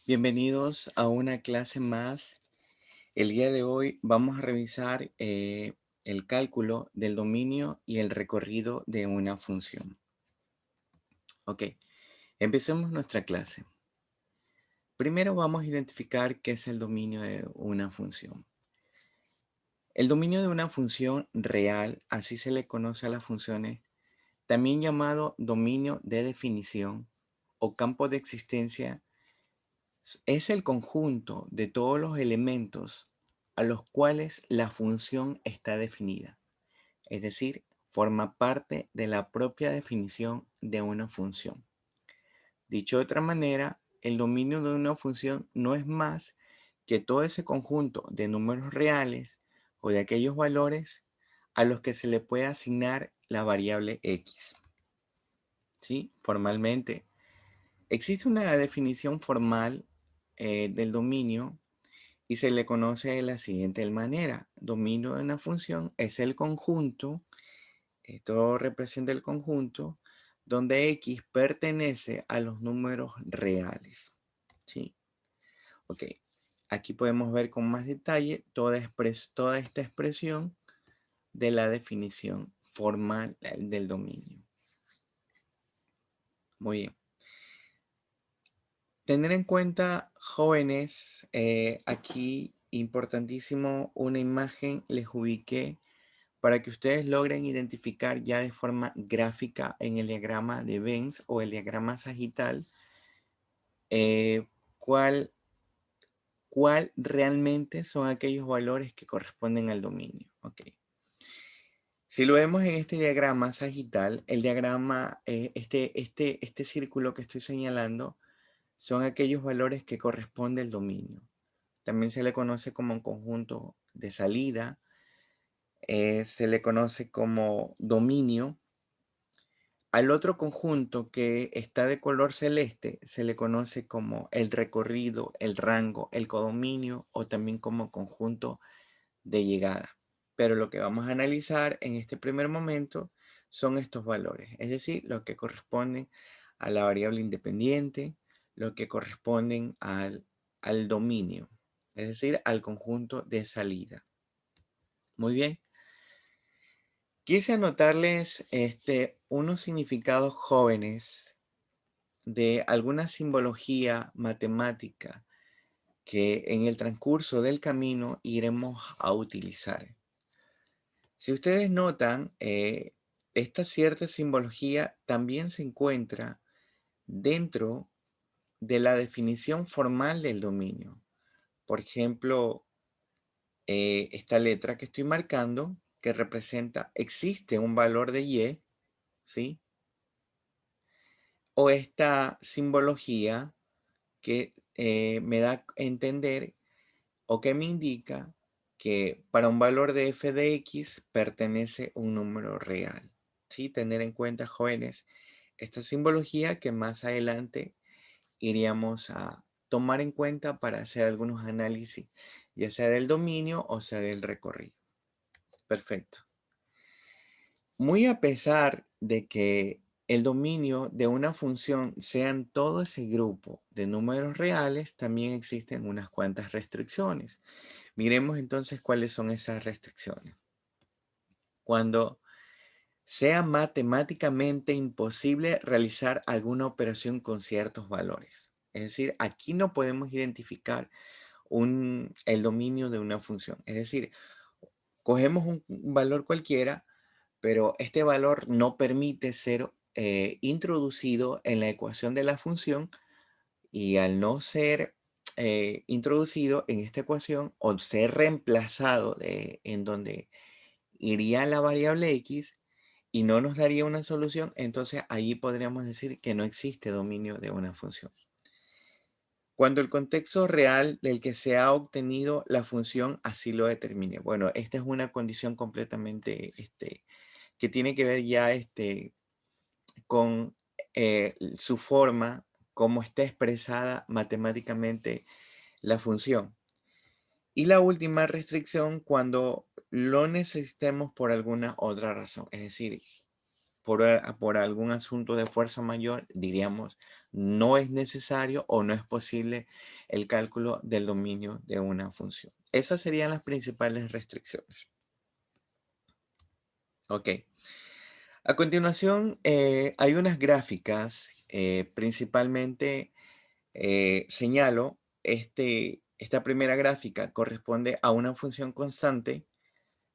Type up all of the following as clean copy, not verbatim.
Bienvenidos a una clase más. El día de hoy vamos a revisar el cálculo del dominio y el recorrido de una función. Ok, empecemos nuestra clase. Primero vamos a identificar qué es el dominio de una función. El dominio de una función real, así se le conoce a las funciones, también llamado dominio de definición o campo de existencia. Es el conjunto de todos los elementos a los cuales la función está definida, es decir, forma parte de la propia definición de una función. Dicho de otra manera, el dominio de una función no es más que todo ese conjunto de números reales o de aquellos valores a los que se le puede asignar la variable x. ¿Sí? Formalmente, existe una definición formal del dominio y se le conoce de la siguiente manera. Dominio de una función es el conjunto, esto representa el conjunto, donde x pertenece a los números reales. ¿Sí? Ok, aquí podemos ver con más detalle toda esta expresión de la definición formal del dominio. Muy bien. Tener en cuenta, jóvenes, aquí importantísimo una imagen les ubiqué para que ustedes logren identificar ya de forma gráfica en el diagrama de Venn o el diagrama sagital eh, cuál, cuál realmente son aquellos valores que corresponden al dominio. Ok. Si lo vemos en este diagrama sagital, el diagrama, este círculo que estoy señalando, son aquellos valores que corresponde al dominio. También se le conoce como un conjunto de salida, se le conoce como dominio. Al otro conjunto que está de color celeste se le conoce como el recorrido, el rango, el codominio o también como conjunto de llegada. Pero lo que vamos a analizar en este primer momento son estos valores, es decir, lo que corresponden a la variable independiente, lo que corresponden al dominio, es decir, al conjunto de salida. Muy bien. Quise anotarles unos significados jóvenes de alguna simbología matemática que en el transcurso del camino iremos a utilizar. Si ustedes notan, esta cierta simbología también se encuentra dentro de la definición formal del dominio. Por ejemplo, esta letra que estoy marcando, que representa, existe un valor de y, ¿sí? O esta simbología que me da a entender o que me indica que para un valor de f de x pertenece un número real. ¿Sí? Tener en cuenta, jóvenes, esta simbología que más adelante iríamos a tomar en cuenta para hacer algunos análisis, ya sea del dominio o sea del recorrido. Perfecto. Muy a pesar de que el dominio de una función sean todo ese grupo de números reales, también existen unas cuantas restricciones. Miremos entonces cuáles son esas restricciones. Cuando sea matemáticamente imposible realizar alguna operación con ciertos valores. Es decir, aquí no podemos identificar el dominio de una función. Es decir, cogemos un valor cualquiera, pero este valor no permite ser introducido en la ecuación de la función y al no ser introducido en esta ecuación o ser reemplazado en donde iría la variable x y no nos daría una solución, entonces allí podríamos decir que no existe dominio de una función. Cuando el contexto real del que se ha obtenido la función así lo determine. Bueno, esta es una condición completamente que tiene que ver ya con su forma, cómo está expresada matemáticamente la función. Y la última restricción cuando lo necesitemos por alguna otra razón. Es decir, por algún asunto de fuerza mayor, diríamos, no es necesario o no es posible el cálculo del dominio de una función. Esas serían las principales restricciones. Ok. A continuación, hay unas gráficas, principalmente señalo, esta primera gráfica corresponde a una función constante.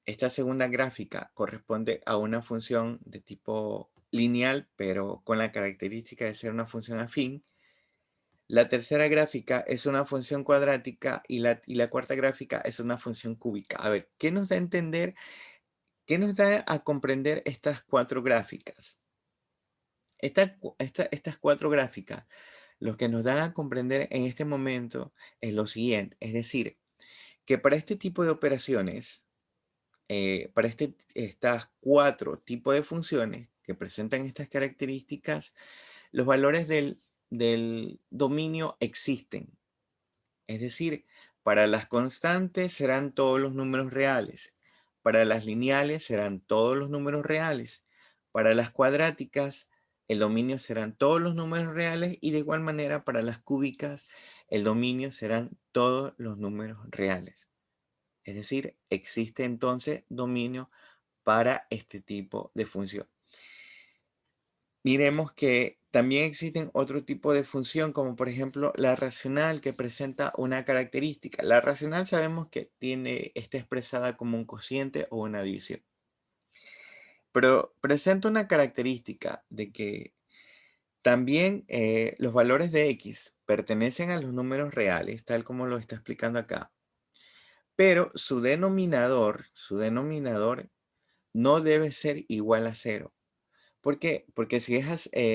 Esta segunda gráfica corresponde a una función de tipo lineal, pero con la característica de ser una función afín. La tercera gráfica es una función cuadrática y la cuarta gráfica es una función cúbica. A ver, ¿qué nos da a entender? ¿Qué nos da a comprender estas cuatro gráficas? Estas cuatro gráficas, lo que nos dan a comprender en este momento es lo siguiente, es decir, que para este tipo de operaciones, para estas cuatro tipos de funciones que presentan estas características, los valores del dominio existen. Es decir, para las constantes serán todos los números reales, para las lineales serán todos los números reales, para las cuadráticas el dominio serán todos los números reales y de igual manera para las cúbicas el dominio serán todos los números reales. Es decir, existe entonces dominio para este tipo de función. Miremos que también existen otro tipo de función, como por ejemplo la racional, que presenta una característica. La racional sabemos que está expresada como un cociente o una división, pero presenta una característica de que también los valores de x pertenecen a los números reales, tal como lo está explicando acá, pero su denominador no debe ser igual a cero. ¿Por qué? Porque si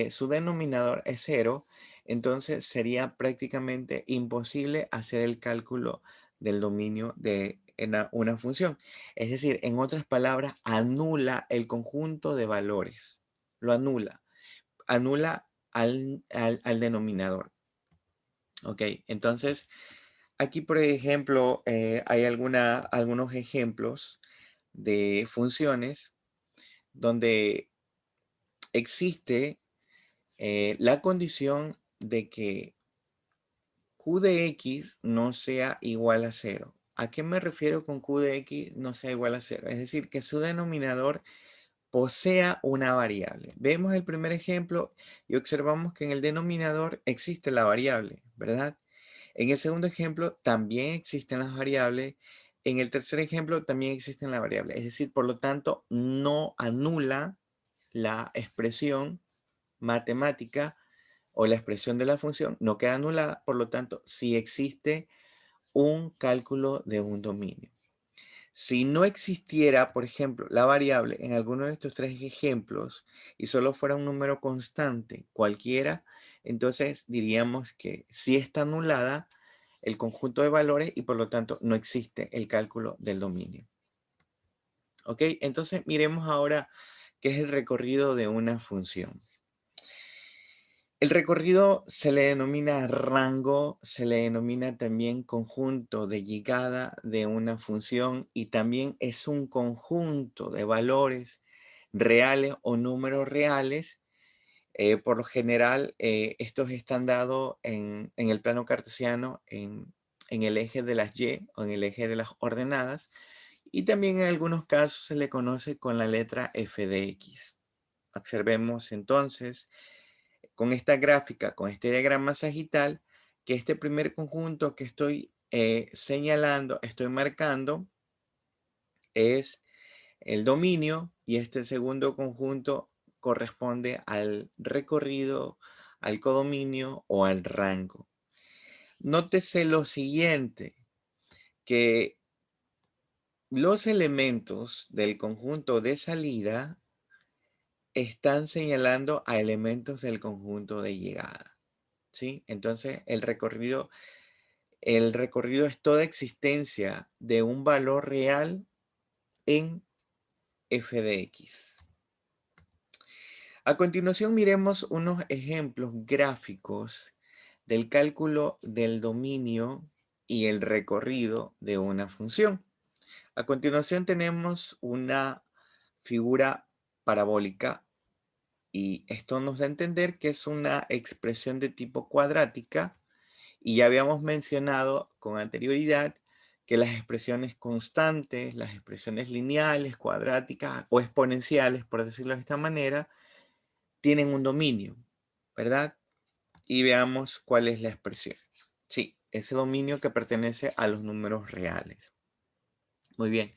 su denominador es cero, entonces sería prácticamente imposible hacer el cálculo del dominio de una función. Es decir, en otras palabras, anula el conjunto de valores. Lo anula. Anula al denominador. Ok, entonces aquí, por ejemplo, hay algunos ejemplos de funciones donde existe la condición de que q de x no sea igual a cero. ¿A qué me refiero con q de x no sea igual a cero? Es decir, que su denominador posea una variable. Vemos el primer ejemplo y observamos que en el denominador existe la variable, ¿verdad? En el segundo ejemplo también existen las variables. En el tercer ejemplo también existen las variables. Es decir, por lo tanto, no anula la expresión matemática o la expresión de la función, no queda anulada, por lo tanto, si existe un cálculo de un dominio. Si no existiera, por ejemplo, la variable en alguno de estos tres ejemplos y solo fuera un número constante, cualquiera, entonces diríamos que sí está anulada el conjunto de valores y por lo tanto no existe el cálculo del dominio. ¿Ok? Entonces miremos ahora qué es el recorrido de una función. El recorrido se le denomina rango, se le denomina también conjunto de llegada de una función y también es un conjunto de valores reales o números reales. Por lo general, estos están dados en el plano cartesiano en el eje de las y o en el eje de las ordenadas y también en algunos casos se le conoce con la letra f de x. Observemos entonces con esta gráfica, con este diagrama sagital, que este primer conjunto que estoy señalando, estoy marcando, es el dominio y este segundo conjunto corresponde al recorrido, al codominio o al rango. Nótese lo siguiente, que los elementos del conjunto de salida están señalando a elementos del conjunto de llegada. ¿Sí? Entonces, el recorrido es toda existencia de un valor real en f de x. A continuación, miremos unos ejemplos gráficos del cálculo del dominio y el recorrido de una función. A continuación tenemos una figura parabólica Y esto nos da a entender que es una expresión de tipo cuadrática y ya habíamos mencionado con anterioridad que las expresiones constantes, las expresiones lineales, cuadráticas o exponenciales, por decirlo de esta manera, tienen un dominio, ¿verdad? Y veamos cuál es la expresión. Sí, ese dominio que pertenece a los números reales. Muy bien.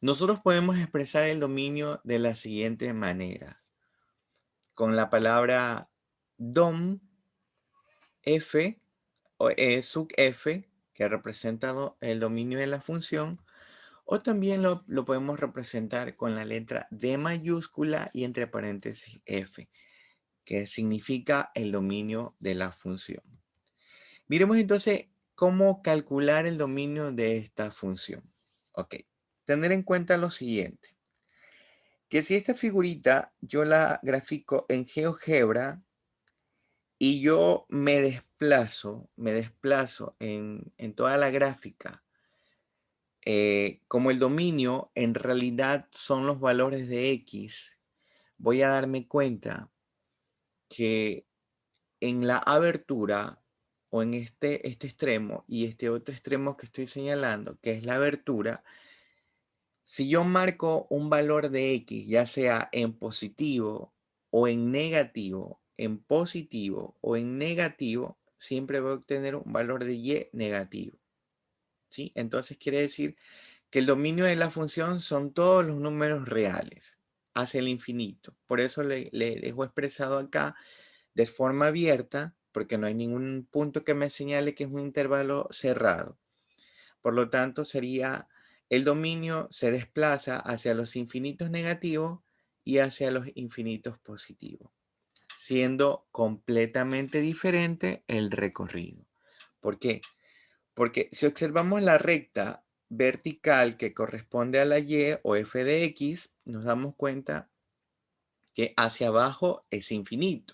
Nosotros podemos expresar el dominio de la siguiente manera. Con la palabra dom, f, o e sub f, que representa el dominio de la función, o también lo podemos representar con la letra D mayúscula y entre paréntesis f, que significa el dominio de la función. Miremos entonces cómo calcular el dominio de esta función. Ok, tener en cuenta lo siguiente, que si esta figurita yo la grafico en GeoGebra y yo me desplazo en toda la gráfica, como el dominio en realidad son los valores de X, voy a darme cuenta que en la abertura o en este extremo y este otro extremo que estoy señalando, que es la abertura, si yo marco un valor de X, ya sea en positivo o en negativo, en positivo o en negativo, siempre voy a obtener un valor de Y negativo. ¿Sí? Entonces quiere decir que el dominio de la función son todos los números reales hacia el infinito. Por eso le dejo expresado acá de forma abierta, porque no hay ningún punto que me señale que es un intervalo cerrado. Por lo tanto, sería el dominio se desplaza hacia los infinitos negativos y hacia los infinitos positivos, siendo completamente diferente el recorrido. ¿Por qué? Porque si observamos la recta vertical que corresponde a la y o f de x, nos damos cuenta que hacia abajo es infinito,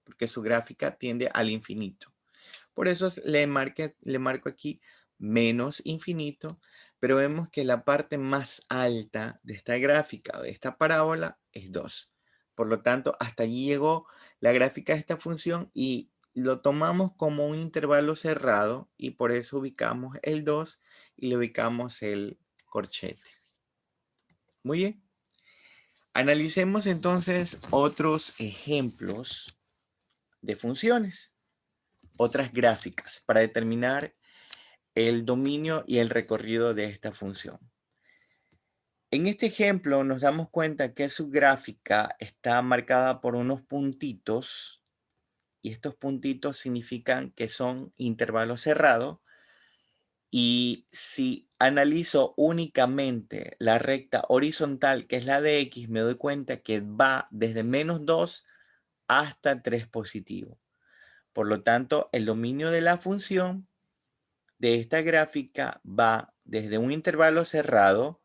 porque su gráfica tiende al infinito. Por eso le marco aquí menos infinito, pero vemos que la parte más alta de esta gráfica o de esta parábola es 2. Por lo tanto, hasta allí llegó la gráfica de esta función y lo tomamos como un intervalo cerrado y por eso ubicamos el 2 y le ubicamos el corchete. Muy bien. Analicemos entonces otros ejemplos de funciones, otras gráficas para determinar el dominio y el recorrido de esta función. En este ejemplo nos damos cuenta que su gráfica está marcada por unos puntitos y estos puntitos significan que son intervalos cerrados y si analizo únicamente la recta horizontal que es la de X me doy cuenta que va desde -2 hasta 3 positivo. Por lo tanto, el dominio de la función de esta gráfica va desde un intervalo cerrado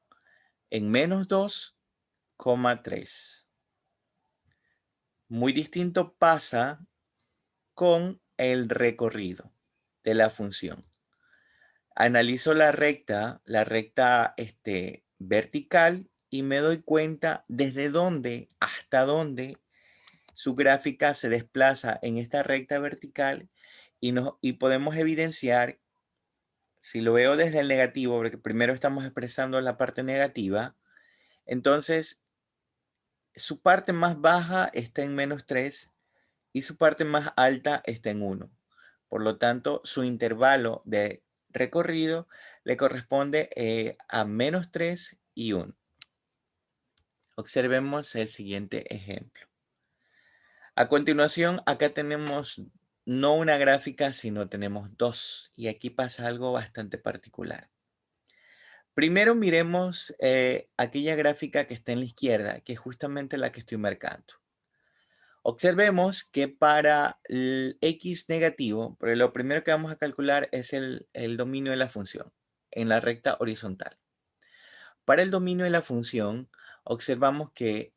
en -2,3. Muy distinto pasa con el recorrido de la función. Analizo la recta vertical y me doy cuenta desde dónde hasta dónde su gráfica se desplaza en esta recta vertical y podemos evidenciar, si lo veo desde el negativo, porque primero estamos expresando la parte negativa, entonces su parte más baja está en -3 y su parte más alta está en 1. Por lo tanto, su intervalo de recorrido le corresponde a -3 y 1. Observemos el siguiente ejemplo. A continuación, acá tenemos no una gráfica, sino tenemos dos. Y aquí pasa algo bastante particular. Primero miremos aquella gráfica que está en la izquierda, que es justamente la que estoy marcando. Observemos que para el x negativo, pero lo primero que vamos a calcular es el dominio de la función en la recta horizontal. Para el dominio de la función, observamos que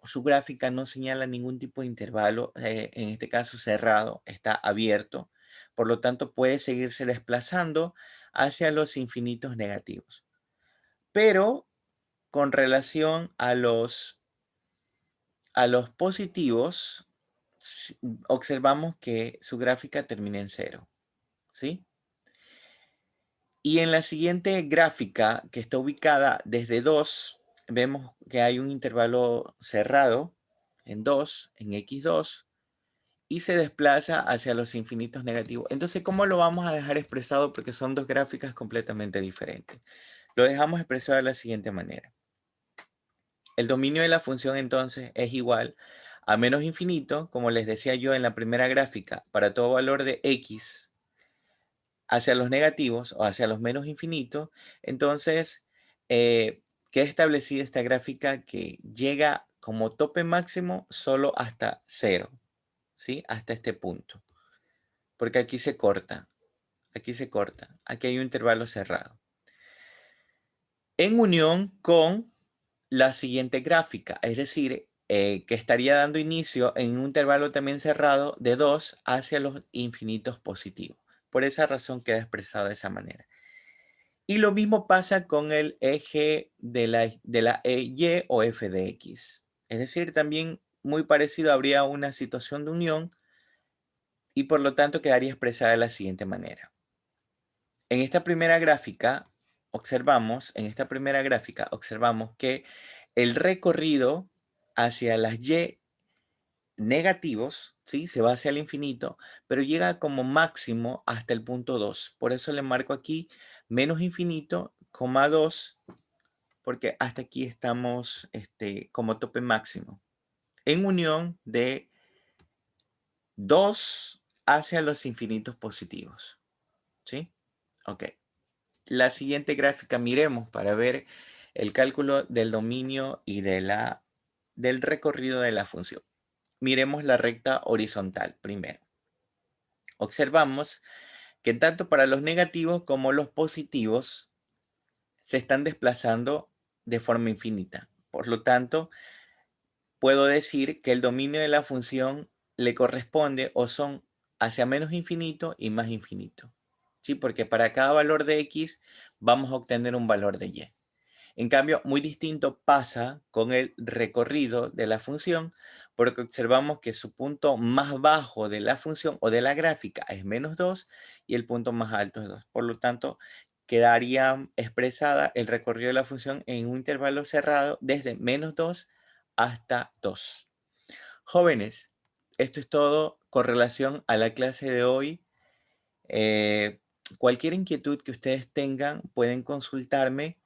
su gráfica no señala ningún tipo de intervalo, en este caso cerrado, está abierto, por lo tanto puede seguirse desplazando hacia los infinitos negativos. Pero con relación a los a los positivos, observamos que su gráfica termina en 0, ¿sí? Y en la siguiente gráfica, que está ubicada desde 2, vemos que hay un intervalo cerrado en 2, en x2, y se desplaza hacia los infinitos negativos. Entonces, ¿cómo lo vamos a dejar expresado? Porque son dos gráficas completamente diferentes. Lo dejamos expresado de la siguiente manera. El dominio de la función entonces es igual a menos infinito, como les decía yo en la primera gráfica, para todo valor de x hacia los negativos o hacia los menos infinitos. Entonces, queda establecida esta gráfica que llega como tope máximo solo hasta 0, ¿sí? Hasta este punto. Porque aquí se corta, aquí se corta, aquí hay un intervalo cerrado. En unión con la siguiente gráfica, es decir, que estaría dando inicio en un intervalo también cerrado de 2 hacia los infinitos positivos. Por esa razón queda expresado de esa manera. Y lo mismo pasa con el eje de la y o f de x. Es decir, también muy parecido, habría una situación de unión y por lo tanto quedaría expresada de la siguiente manera. En esta primera gráfica observamos que el recorrido hacia las y negativos, ¿sí? Se va hacia el infinito, pero llega como máximo hasta el punto 2. Por eso le marco aquí menos infinito, coma 2, porque hasta aquí estamos como tope máximo. En unión de 2 hacia los infinitos positivos. ¿Sí? Ok. La siguiente gráfica miremos para ver el cálculo del dominio y del recorrido de la función. Miremos la recta horizontal primero. Observamos que tanto para los negativos como los positivos se están desplazando de forma infinita. Por lo tanto, puedo decir que el dominio de la función le corresponde o son hacia menos infinito y más infinito. ¿Sí? Porque para cada valor de x vamos a obtener un valor de y. En cambio, muy distinto pasa con el recorrido de la función, porque observamos que su punto más bajo de la función o de la gráfica es menos 2 y el punto más alto es 2. Por lo tanto, quedaría expresada el recorrido de la función en un intervalo cerrado desde menos 2 hasta 2. Jóvenes, esto es todo con relación a la clase de hoy. Cualquier inquietud que ustedes tengan pueden consultarme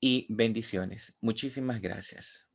y bendiciones. Muchísimas gracias.